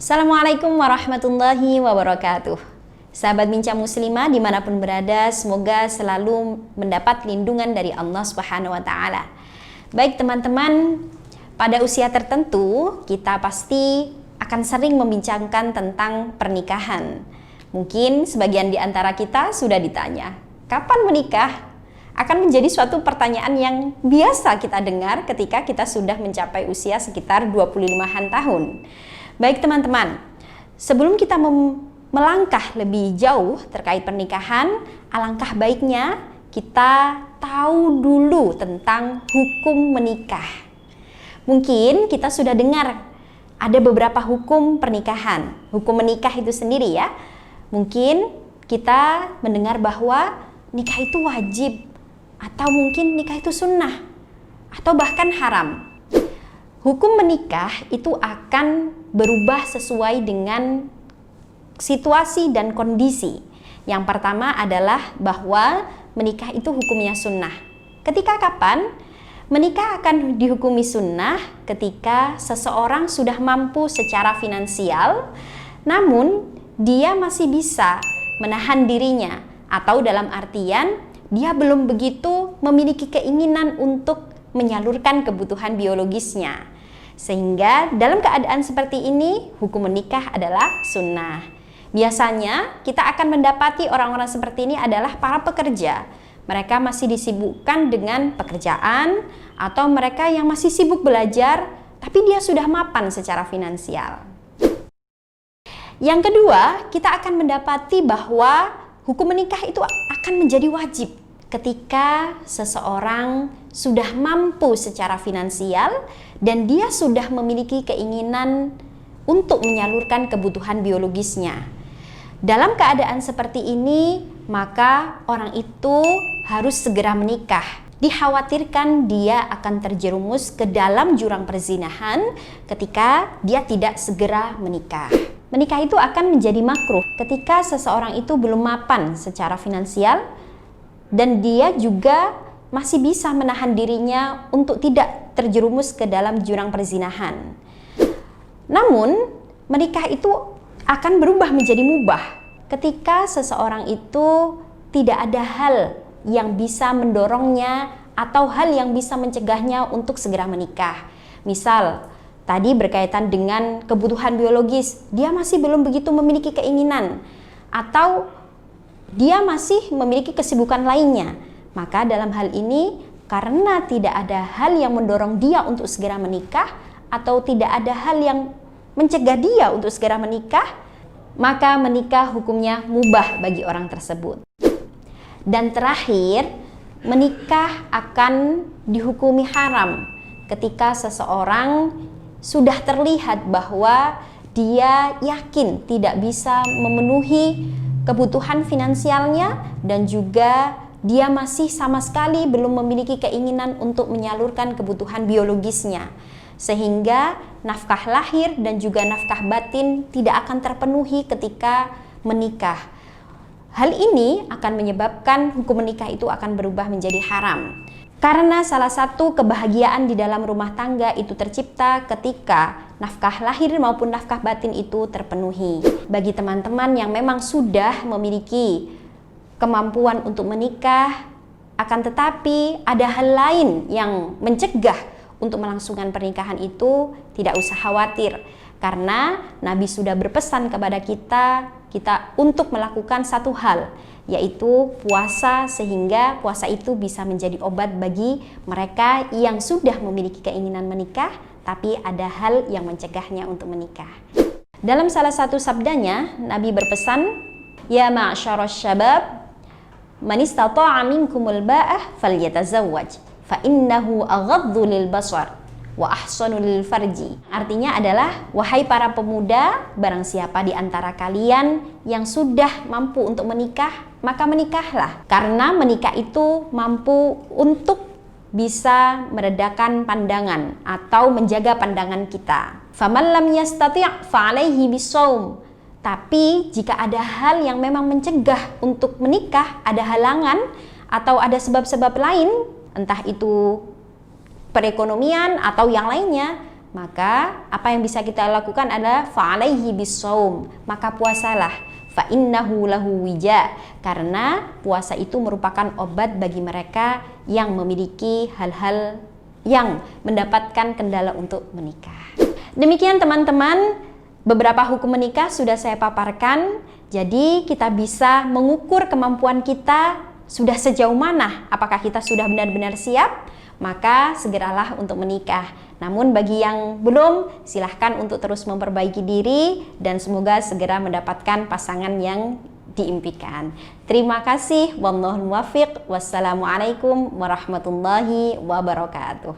Assalamualaikum warahmatullahi wabarakatuh. Sahabat Bincang Muslimah dimanapun berada, semoga selalu mendapat lindungan dari Allah Subhanahu wa Ta'ala. Baik teman-teman, pada usia tertentu kita pasti akan sering membincangkan tentang pernikahan. Mungkin sebagian di antara kita sudah ditanya, kapan menikah? Akan menjadi suatu pertanyaan yang biasa kita dengar ketika kita sudah mencapai usia sekitar 25-an tahun. Baik teman-teman, sebelum kita melangkah lebih jauh terkait pernikahan, alangkah baiknya kita tahu dulu tentang hukum menikah. Mungkin kita sudah dengar ada beberapa hukum pernikahan, hukum menikah itu sendiri ya. Mungkin kita mendengar bahwa nikah itu wajib, atau mungkin nikah itu sunnah, atau bahkan haram. Hukum menikah itu akan berubah sesuai dengan situasi dan kondisi. Yang pertama adalah bahwa menikah itu hukumnya sunnah. Ketika kapan? Menikah akan dihukumi sunnah ketika seseorang sudah mampu secara finansial, namun dia masih bisa menahan dirinya, atau dalam artian dia belum begitu memiliki keinginan untuk menyalurkan kebutuhan biologisnya. Sehingga dalam keadaan seperti ini, hukum menikah adalah sunnah. Biasanya kita akan mendapati orang-orang seperti ini adalah para pekerja. Mereka masih disibukkan dengan pekerjaan, atau mereka yang masih sibuk belajar, tapi dia sudah mapan secara finansial. Yang kedua, kita akan mendapati bahwa hukum menikah itu akan menjadi wajib ketika seseorang sudah mampu secara finansial dan dia sudah memiliki keinginan untuk menyalurkan kebutuhan biologisnya. Dalam keadaan seperti ini, maka orang itu harus segera menikah. Dikhawatirkan dia akan terjerumus ke dalam jurang perzinahan ketika dia tidak segera menikah. Menikah itu akan menjadi makruh ketika seseorang itu belum mapan secara finansial dan dia juga masih bisa menahan dirinya untuk tidak terjerumus ke dalam jurang perzinahan. Namun, menikah itu akan berubah menjadi mubah ketika seseorang itu tidak ada hal yang bisa mendorongnya atau hal yang bisa mencegahnya untuk segera menikah. Misal, tadi berkaitan dengan kebutuhan biologis, dia masih belum begitu memiliki keinginan, atau dia masih memiliki kesibukan lainnya. Maka dalam hal ini, karena tidak ada hal yang mendorong dia untuk segera menikah, atau tidak ada hal yang mencegah dia untuk segera menikah, maka menikah hukumnya mubah bagi orang tersebut. Dan terakhir, menikah akan dihukumi haram ketika seseorang sudah terlihat bahwa dia yakin tidak bisa memenuhi kebutuhan finansialnya dan juga dia masih sama sekali belum memiliki keinginan untuk menyalurkan kebutuhan biologisnya, sehingga nafkah lahir dan juga nafkah batin tidak akan terpenuhi ketika menikah. Hal ini akan menyebabkan hukum menikah itu akan berubah menjadi haram. Karena salah satu kebahagiaan di dalam rumah tangga itu tercipta ketika nafkah lahir maupun nafkah batin itu terpenuhi. Bagi teman-teman yang memang sudah memiliki kemampuan untuk menikah, akan tetapi ada hal lain yang mencegah untuk melangsungkan pernikahan itu, tidak usah khawatir. Karena Nabi sudah berpesan kepada kita untuk melakukan satu hal, yaitu puasa, sehingga puasa itu bisa menjadi obat bagi mereka yang sudah memiliki keinginan menikah, tapi ada hal yang mencegahnya untuk menikah. Dalam salah satu sabdanya, Nabi berpesan, "Ya ma'syarasy syabab, man istata'a minkumul ba'ah falyatazawwaj, fa innahu aghaddu lil basar wa ahsanu lil farji." Artinya adalah, wahai para pemuda, barang siapa di antara kalian yang sudah mampu untuk menikah, maka menikahlah. Karena menikah itu mampu untuk bisa meredakan pandangan atau menjaga pandangan kita. Faman lam yastati' fa 'alaihi bisawm. Tapi jika ada hal yang memang mencegah untuk menikah, ada halangan, atau ada sebab-sebab lain, entah itu perekonomian atau yang lainnya, maka apa yang bisa kita lakukan adalah fa'alaihi bisawm, maka puasalah, fa innahu lahu wija, karena puasa itu merupakan obat bagi mereka yang memiliki hal-hal yang mendapatkan kendala untuk menikah. Demikian teman-teman, beberapa hukum menikah sudah saya paparkan. Jadi kita bisa mengukur kemampuan kita sudah sejauh mana, apakah kita sudah benar-benar siap, maka segeralah untuk menikah. Namun bagi yang belum, silahkan untuk terus memperbaiki diri dan semoga segera mendapatkan pasangan yang diimpikan. Terima kasih. Wallahul muwaffiq. Wassalamualaikum warahmatullahi wabarakatuh.